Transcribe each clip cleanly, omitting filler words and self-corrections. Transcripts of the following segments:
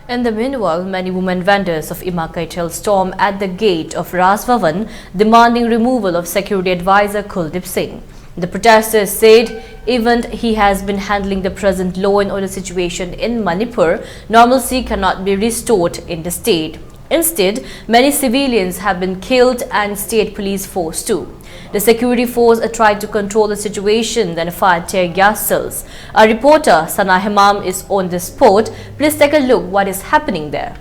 In the meanwhile, many women vendors of Imakaitel stormed at the gate of Raj Bhawan, demanding removal of security advisor Kuldeep Singh. The protesters said even he has been handling the present law and order situation in Manipur, normalcy cannot be restored in the state. Instead, many civilians have been killed and state police force too. The security force tried to control the situation, then fired tear gas cells. Our reporter Sana Hemam is on the spot. Please take a look what is happening there.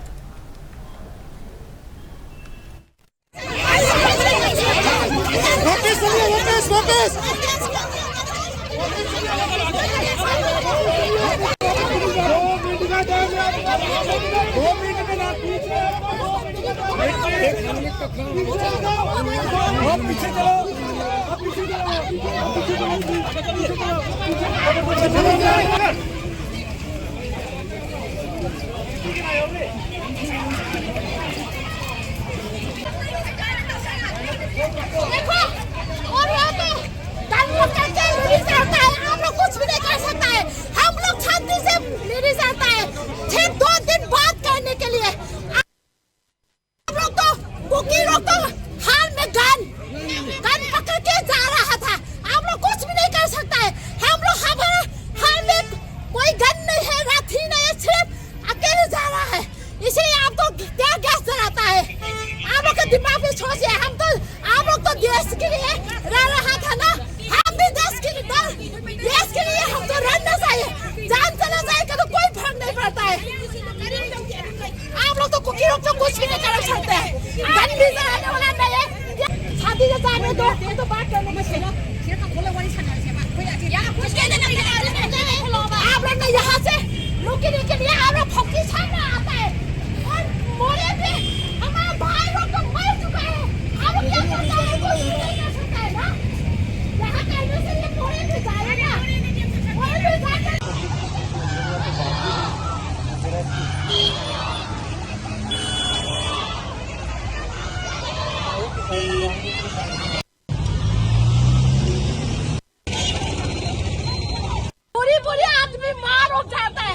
पूरी आदमी मार हो जाता है।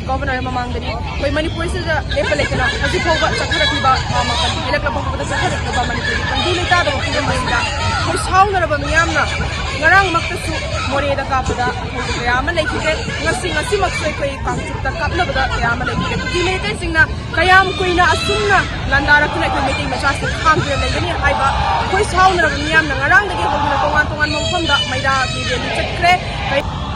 Governor Mamangani, कोई मणिपुर से लेकर लेकर अभी होगा चक्कर की बात मामला इलेक्ट्रिक बंद पर चक्कर की बात मणिपुर की कंदी लेता तो किधर मरीदा कोई साउंड ना रबा मियाम ना नरंग मक्तसु मोरे दा कापदा कयाम लेकिन ngasi maksoi कोई कांचुक तक कापना बदा कयाम लेकिन कुकी लेते सिंगना कयाम कोई ना असुमना लंदारा कुने कोई मीटिंग में चास खाम के लेगनी हाइबा कोई साउंड ना मियाम ना नरंग दगे होना तोंगान मौसम दा मैदा की चक्रे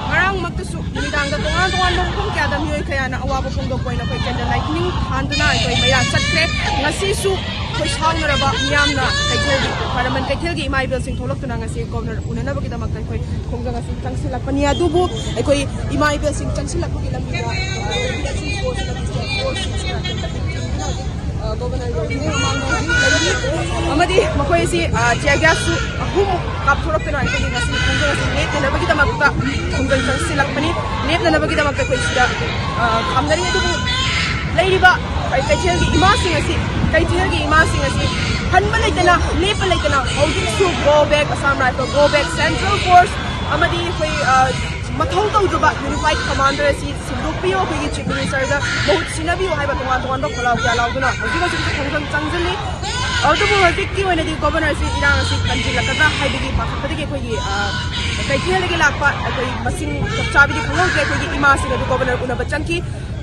Marang magtusu midang da tongan mong kaya da miyoy kaya na awa po do koy na koy kaya lightning handuna koy maya sakre ngasi su koy saung na ba miyam na kay thelgi para man kay thelgi imay bil sing tholok na ngasi governor una na bagida magkay koy kung da ngasi tangsilak paniya dubu ay koy imay bil sing tangsilak ko gilam nila governor ni amadi makoy si tiagasu ahum kapturok na ay koy ngasi kung da ngasi na bagida magka kung silak pani nep na nabagida magka koy sida kamnari ito po layriba kay thelgi imasing asi kay thelgi imasing asi hanman ay tana nep ay tana holding to go back Assam Rifle go back Central Force amadi koy mathaw tawdaba unified commander si Sindupio koy chief minister da bahut sinabi haiba tongan do kholaw kya lawduna hoji khongkhong changjali auto politic ki wena di governor si irang si kanjil lakada haibigi pakapadi koy kay thelgi lakpa koy masing chabi di khongong ke koy ima si governor una bachangki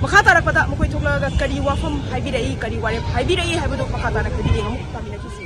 makhatara pada mokoy thokla kari wafam haibirei kari ware haibirei haibadu makhatara kadi ngamuk tamina ki